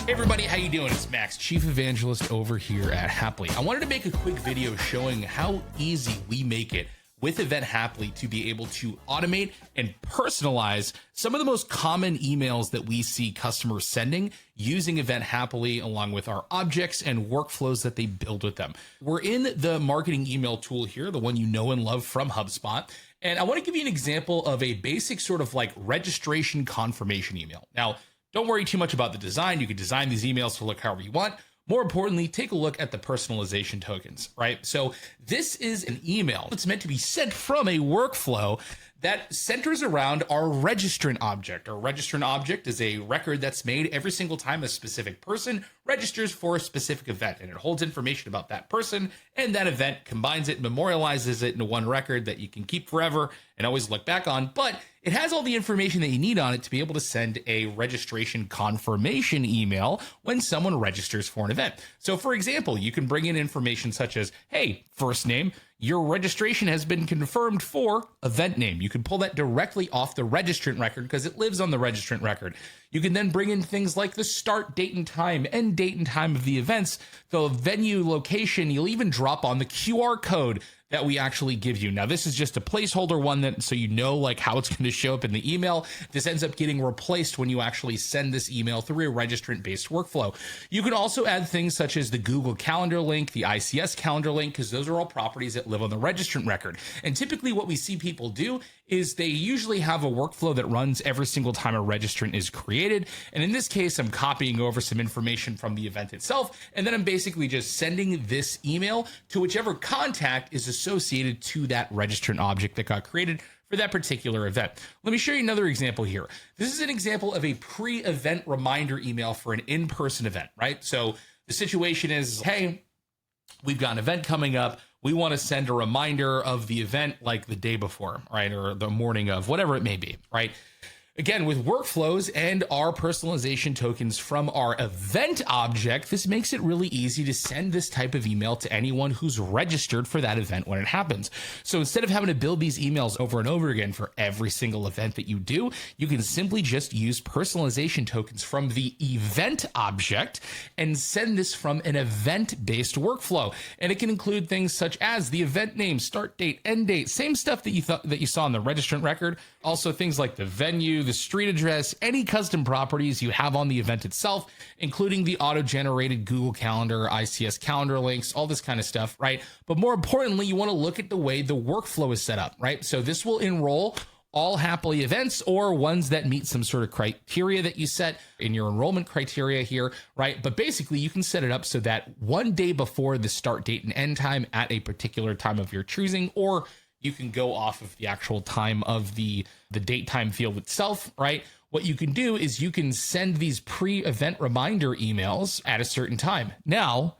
Hey everybody, how you doing? It's Max, Chief Evangelist over here at Hapily. I wanted to make a quick video showing how easy we make it with Event Hapily to be able to automate and personalize some of the most common emails that we see customers sending using Event Hapily, along with our objects and workflows that they build with them. We're in the marketing email tool here, the one you know and love from HubSpot. And I want to give you an example of a basic sort of like registration confirmation email. Now, don't worry too much about the design. You can design these emails to look however you want. More importantly, take a look at the personalization tokens, right? So this is an email that's meant to be sent from a workflow that centers around our registrant object. Our registrant object is a record that's made every single time a specific person registers for a specific event, and it holds information about that person and that event, combines it, memorializes it into one record that you can keep forever and always look back on. But it has all the information that you need on it to be able to send a registration confirmation email when someone registers for an event. So for example, you can bring in information such as, hey, first name, your registration has been confirmed for event name. You can pull that directly off the registrant record because it lives on the registrant record. You can then bring in things like the start date and time, end date and time of the events, the venue location. You'll even drop on the QR code that we actually give you. Now, this is just a placeholder one that so you know like how it's going to show up in the email. This ends up getting replaced when you actually send this email through a registrant-based workflow. You can also add things such as the Google Calendar link, the ICS calendar link, because those are all properties that live on the registrant record. And typically what we see people do is they usually have a workflow that runs every single time a registrant is created. And in this case, I'm copying over some information from the event itself, and then I'm basically just sending this email to whichever contact is associated to that registrant object that got created for that particular event. Let me show you another example here. This is an example of a pre-event reminder email for an in-person event, right? So the situation is, hey, we've got an event coming up. We want to send a reminder of the event like the day before, right? Or the morning of, whatever it may be, right? Again, with workflows and our personalization tokens from our event object, this makes it really easy to send this type of email to anyone who's registered for that event when it happens. So instead of having to build these emails over and over again for every single event that you do, you can simply just use personalization tokens from the event object and send this from an event-based workflow. And it can include things such as the event name, start date, end date, same stuff that you saw in the registrant record. Also things like the venue, the street address, any custom properties you have on the event itself, including the auto-generated Google Calendar, ICS calendar links, all this kind of stuff, right? But more importantly, you want to look at the way the workflow is set up, right? So this will enroll all Hapily events or ones that meet some sort of criteria that you set in your enrollment criteria here, right? But basically you can set it up so that one day before the start date and end time at a particular time of your choosing, or you can go off of the actual time of the date time field itself, right? What you can do is you can send these pre-event reminder emails at a certain time. Now,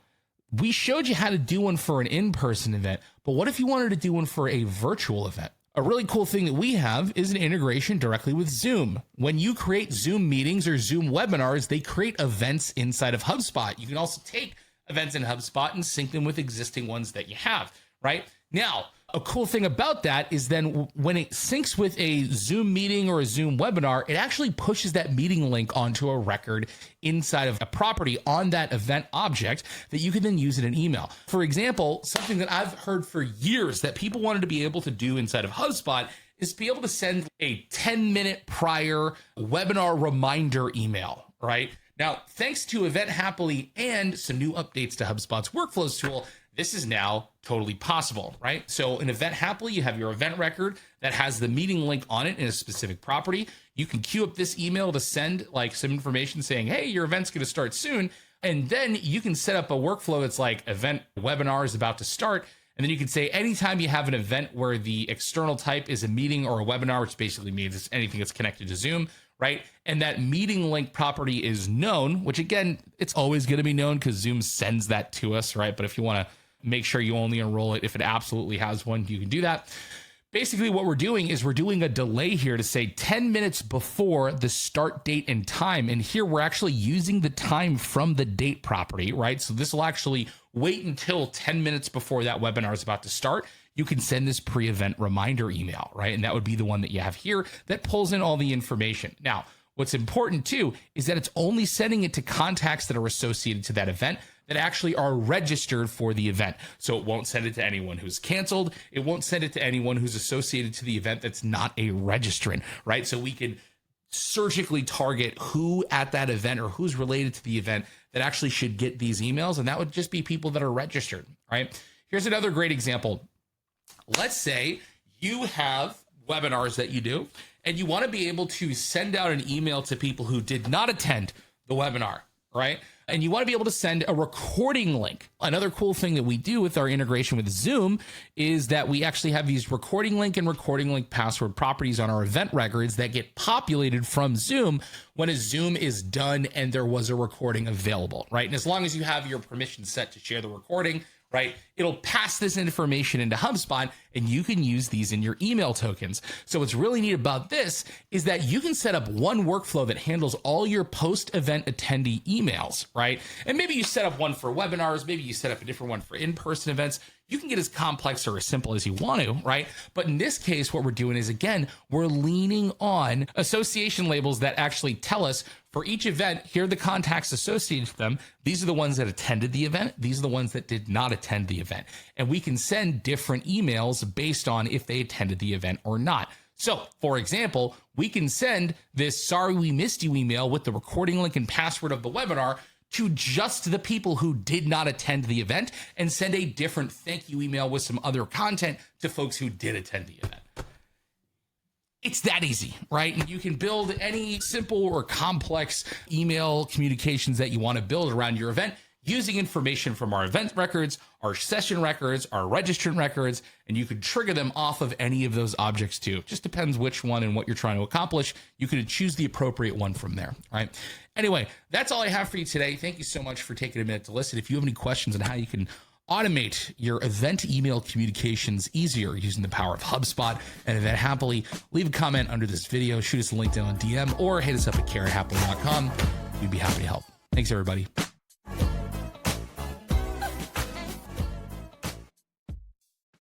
we showed you how to do one for an in-person event, but what if you wanted to do one for a virtual event? A really cool thing that we have is an integration directly with Zoom. When you create Zoom meetings or Zoom webinars, they create events inside of HubSpot. You can also take events in HubSpot and sync them with existing ones that you have, right? Now, a cool thing about that is then when it syncs with a Zoom meeting or a Zoom webinar, it actually pushes that meeting link onto a record inside of a property on that event object that you can then use in an email. For example, something that I've heard for years that people wanted to be able to do inside of HubSpot is be able to send a 10-minute prior webinar reminder email, right? Now, thanks to Event Hapily and some new updates to HubSpot's workflows tool, this is now totally possible, right? So in Event Hapily, you have your event record that has the meeting link on it in a specific property. You can queue up this email to send like some information saying, hey, your event's going to start soon. And then you can set up a workflow that's like event webinar is about to start. And then you can say anytime you have an event where the external type is a meeting or a webinar, which basically means it's anything that's connected to Zoom, right? And that meeting link property is known, which again, it's always going to be known because Zoom sends that to us, right? But if you want to make sure you only enroll it if it absolutely has one, you can do that. Basically what we're doing is we're doing a delay here to say 10 minutes before the start date and time. And here we're actually using the time from the date property, right? So this will actually wait until 10 minutes before that webinar is about to start. You can send this pre-event reminder email, right? And that would be the one that you have here that pulls in all the information. Now, what's important too is that it's only sending it to contacts that are associated to that event that actually are registered for the event. So it won't send it to anyone who's canceled. It won't send it to anyone who's associated to the event that's not a registrant, right? So we can surgically target who at that event or who's related to the event that actually should get these emails. And that would just be people that are registered, right? Here's another great example. Let's say you have webinars that you do, and you want to be able to send out an email to people who did not attend the webinar, right? And you want to be able to send a recording link. Another cool thing that we do with our integration with Zoom is that we actually have these recording link and recording link password properties on our event records that get populated from Zoom when a Zoom is done and there was a recording available, right? And as long as you have your permission set to share the recording, right, it'll pass this information into HubSpot and you can use these in your email tokens. So what's really neat about this is that you can set up one workflow that handles all your post-event attendee emails, right? And maybe you set up one for webinars, maybe you set up a different one for in-person events. You can get as complex or as simple as you want to, right? But in this case, what we're doing is, again, we're leaning on association labels that actually tell us for each event, here are the contacts associated with them. These are the ones that attended the event. These are the ones that did not attend the event. And we can send different emails based on if they attended the event or not. So, for example, we can send this sorry we missed you email with the recording link and password of the webinar to just the people who did not attend the event and send a different thank you email with some other content to folks who did attend the event. It's that easy, right? And you can build any simple or complex email communications that you want to build around your event using information from our event records, our session records, our registrant records, and you could trigger them off of any of those objects too. It just depends which one and what you're trying to accomplish. You can choose the appropriate one from there, right? Anyway, that's all I have for you today. Thank you so much for taking a minute to listen. If you have any questions on how you can automate your event email communications easier using the power of HubSpot and Event Hapily, leave a comment under this video, shoot us a LinkedIn on DM, or hit us up at care@hapily.com. We'd be happy to help. Thanks, everybody.